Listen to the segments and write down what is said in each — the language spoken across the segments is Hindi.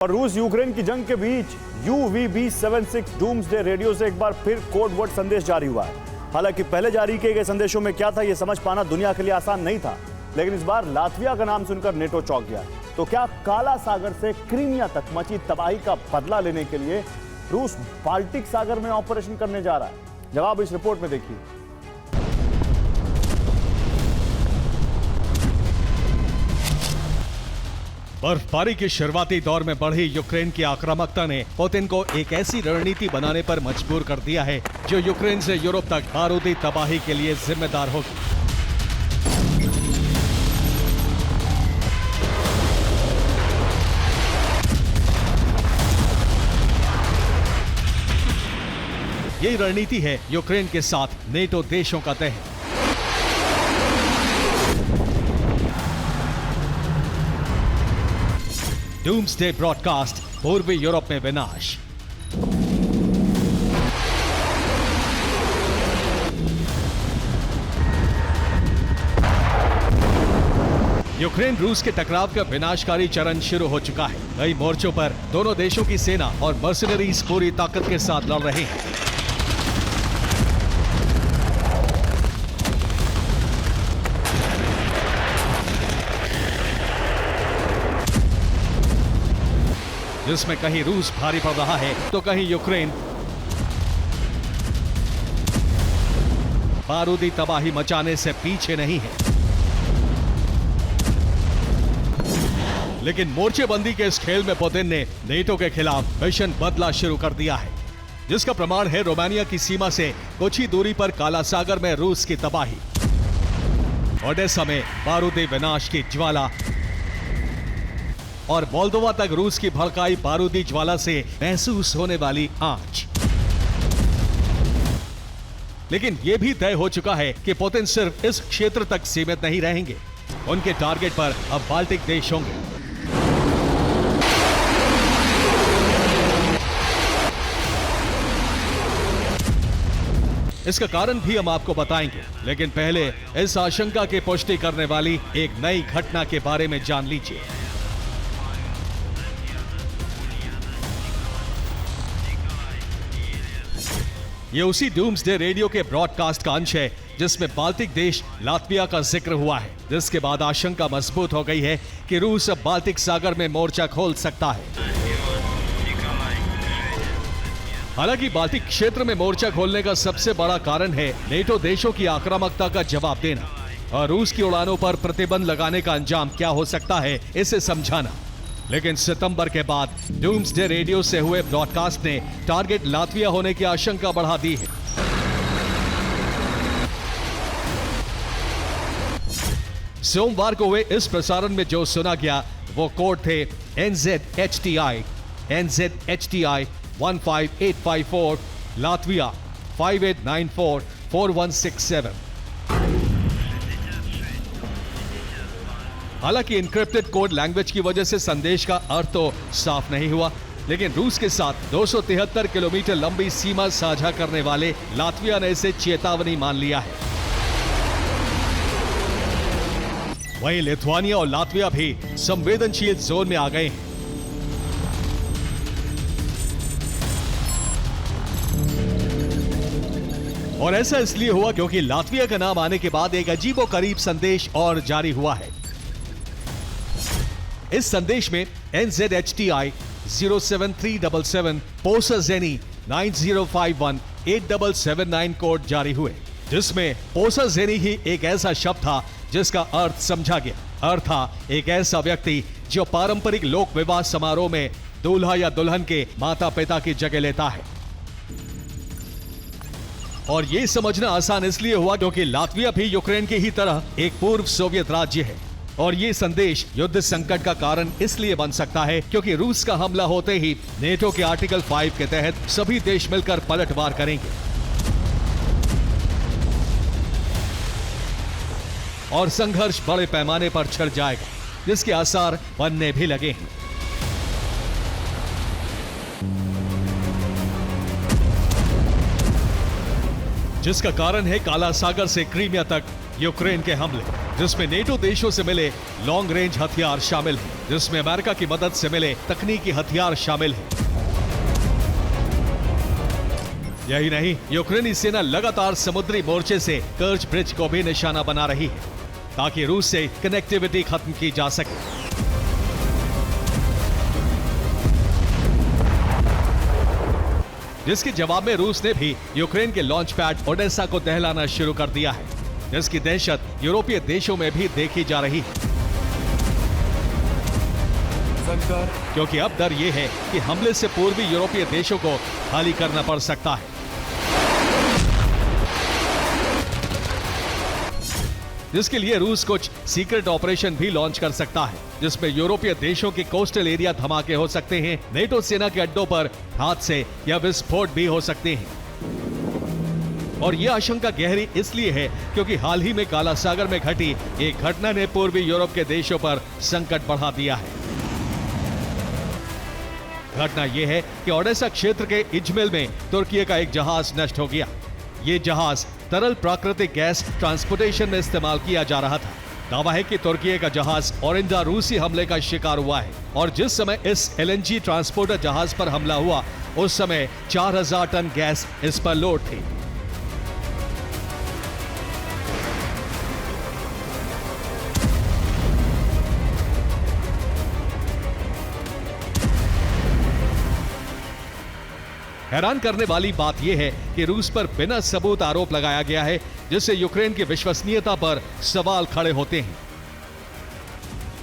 और रूस यूक्रेन की जंग के बीच UVB-76 डूम्सडे रेडियो से एक बार फिर कोड वर्ड संदेश जारी हुआ है। हालांकि पहले जारी किए गए संदेशों में क्या था यह समझ पाना दुनिया के लिए आसान नहीं था, लेकिन इस बार लातविया का नाम सुनकर नेटो चौंक गया। तो क्या काला सागर से क्रीमिया तक मची तबाही का बदला लेने के लिए रूस बाल्टिक सागर में ऑपरेशन करने जा रहा है? जवाब इस रिपोर्ट में देखिए। बर्फबारी के शुरुआती दौर में बढ़ी यूक्रेन की आक्रामकता ने पुतिन को एक ऐसी रणनीति बनाने पर मजबूर कर दिया है जो यूक्रेन से यूरोप तक बारूदी तबाही के लिए जिम्मेदार होगी। यही रणनीति है यूक्रेन के साथ नेटो देशों का तय। डूम्सडे ब्रॉडकास्ट, पूर्वी यूरोप में विनाश। यूक्रेन रूस के टकराव का विनाशकारी चरण शुरू हो चुका है। कई मोर्चों पर दोनों देशों की सेना और मर्सिनरीज पूरी ताकत के साथ लड़ रहे हैं। जिसमें कहीं रूस भारी पड़ रहा है तो कहीं यूक्रेन बारूदी तबाही मचाने से पीछे नहीं है। लेकिन मोर्चेबंदी के इस खेल में पुतिन ने नेटो के खिलाफ मिशन बदला शुरू कर दिया है, जिसका प्रमाण है रोमानिया की सीमा से कुछ ही दूरी पर काला सागर में रूस की तबाही, ओडेसा में बारूदी विनाश की ज्वाला और मोल्दोवा तक रूस की भड़काई बारूदी ज्वाला से महसूस होने वाली आंच। लेकिन यह भी तय हो चुका है कि पुतिन सिर्फ इस क्षेत्र तक सीमित नहीं रहेंगे। उनके टारगेट पर अब बाल्टिक देश होंगे। इसका कारण भी हम आपको बताएंगे, लेकिन पहले इस आशंका की पुष्टि करने वाली एक नई घटना के बारे में जान लीजिए। ये उसी डूम्सडे रेडियो के ब्रॉडकास्ट का अंश है जिसमें बाल्टिक देश लातविया का जिक्र हुआ है, जिसके बाद आशंका मजबूत हो गई है कि रूस अब बाल्टिक सागर में मोर्चा खोल सकता है। हालांकि बाल्टिक क्षेत्र में मोर्चा खोलने का सबसे बड़ा कारण है नेटो देशों की आक्रामकता का जवाब देना और रूस की उड़ानों पर प्रतिबंध लगाने का अंजाम क्या हो सकता है इसे समझाना। लेकिन सितंबर के बाद डूम्सडे रेडियो से हुए ब्रॉडकास्ट ने टारगेट लातविया होने की आशंका बढ़ा दी है। सोमवार को हुए इस प्रसारण में जो सुना गया वो कोड थे NZHTI 15854 लातविया 5894 4167। हालांकि इनक्रिप्टेड कोड लैंग्वेज की वजह से संदेश का अर्थ तो साफ नहीं हुआ, लेकिन रूस के साथ 273 किलोमीटर लंबी सीमा साझा करने वाले लातविया ने इसे चेतावनी मान लिया है। वहीं लिथुआनिया और लातविया भी संवेदनशील जोन में आ गए हैं। और ऐसा इसलिए हुआ क्योंकि लातविया का नाम आने के बाद एक अजीबोगरीब संदेश और जारी हुआ है। इस संदेश में NZHTI 07377 पोसाजेनी 9051 8779 कोड जारी हुए, जिसमें पोसाजेनी ही एक ऐसा शब्द था जिसका अर्थ समझा गया। अर्थ था एक ऐसा व्यक्ति जो पारंपरिक लोक विवाह समारोह में दूल्हा या दुल्हन के माता पिता की जगह लेता है। और यह समझना आसान इसलिए हुआ क्योंकि लातविया भी यूक्रेन की ही तरह एक पूर्व सोवियत राज्य है। और ये संदेश युद्ध संकट का कारण इसलिए बन सकता है क्योंकि रूस का हमला होते ही नेटो के आर्टिकल 5 के तहत सभी देश मिलकर पलटवार करेंगे और संघर्ष बड़े पैमाने पर छिड़ जाएगा, जिसके आसार बनने भी लगे हैं। जिसका कारण है काला सागर से क्रीमिया तक यूक्रेन के हमले। जिसमें नेटो देशों से मिले लॉन्ग रेंज हथियार शामिल हैं, जिसमें अमेरिका की मदद से मिले तकनीकी हथियार शामिल हैं। यही नहीं, यूक्रेनी सेना लगातार समुद्री मोर्चे से कर्च ब्रिज को भी निशाना बना रही है ताकि रूस से कनेक्टिविटी खत्म की जा सके। जिसके जवाब में रूस ने भी यूक्रेन के लॉन्च पैड ओडेसा को दहलाना शुरू कर दिया है, जिसकी दहशत यूरोपीय देशों में भी देखी जा रही है। क्योंकि अब डर यह है कि हमले से पूर्वी यूरोपीय देशों को खाली करना पड़ सकता है, जिसके लिए रूस कुछ सीक्रेट ऑपरेशन भी लॉन्च कर सकता है, जिसमें यूरोपीय देशों के कोस्टल एरिया धमाके हो सकते हैं, नेटो सेना के अड्डों पर हादसे या विस्फोट भी हो सकते हैं। और यह आशंका गहरी इसलिए है क्योंकि हाल ही में काला सागर में घटी एक घटना ने पूर्वी यूरोप के देशों पर संकट बढ़ा दिया है। घटना यह है कि ओडेसा क्षेत्र के इजमिल में तुर्की का एक जहाज नष्ट हो गया। ये जहाज तरल प्राकृतिक गैस ट्रांसपोर्टेशन में इस्तेमाल किया जा रहा था। दावा है कि तुर्की का जहाज ओरिंदा रूसी हमले का शिकार हुआ है और जिस समय इस एलएनजी ट्रांसपोर्टर जहाज पर हमला हुआ उस समय 4000 टन गैस इस पर लोड थी। हैरान करने वाली बात यह है कि रूस पर बिना सबूत आरोप लगाया गया है, जिससे यूक्रेन की विश्वसनीयता पर सवाल खड़े होते हैं।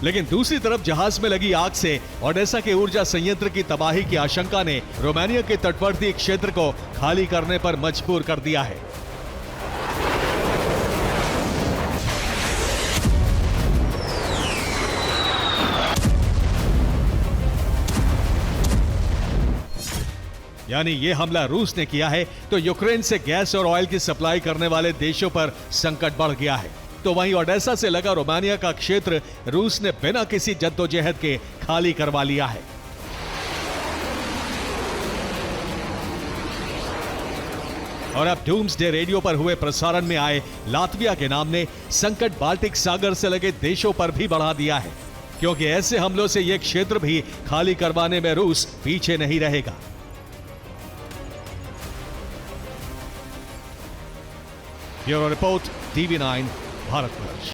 लेकिन दूसरी तरफ जहाज में लगी आग से ओडेसा के ऊर्जा संयंत्र की तबाही की आशंका ने रोमानिया के तटवर्ती क्षेत्र को खाली करने पर मजबूर कर दिया है। यानी यह हमला रूस ने किया है तो यूक्रेन से गैस और ऑयल की सप्लाई करने वाले देशों पर संकट बढ़ गया है। तो वहीं ओडेसा से लगा रोमानिया का क्षेत्र रूस ने बिना किसी जद्दोजहद के खाली करवा लिया है। और अब डूम्सडे रेडियो पर हुए प्रसारण में आए लातविया के नाम ने संकट बाल्टिक सागर से लगे देशों पर भी बढ़ा दिया है, क्योंकि ऐसे हमलों से यह क्षेत्र भी खाली करवाने में रूस पीछे नहीं रहेगा। Bureau report, TV9 Bharatvarsh.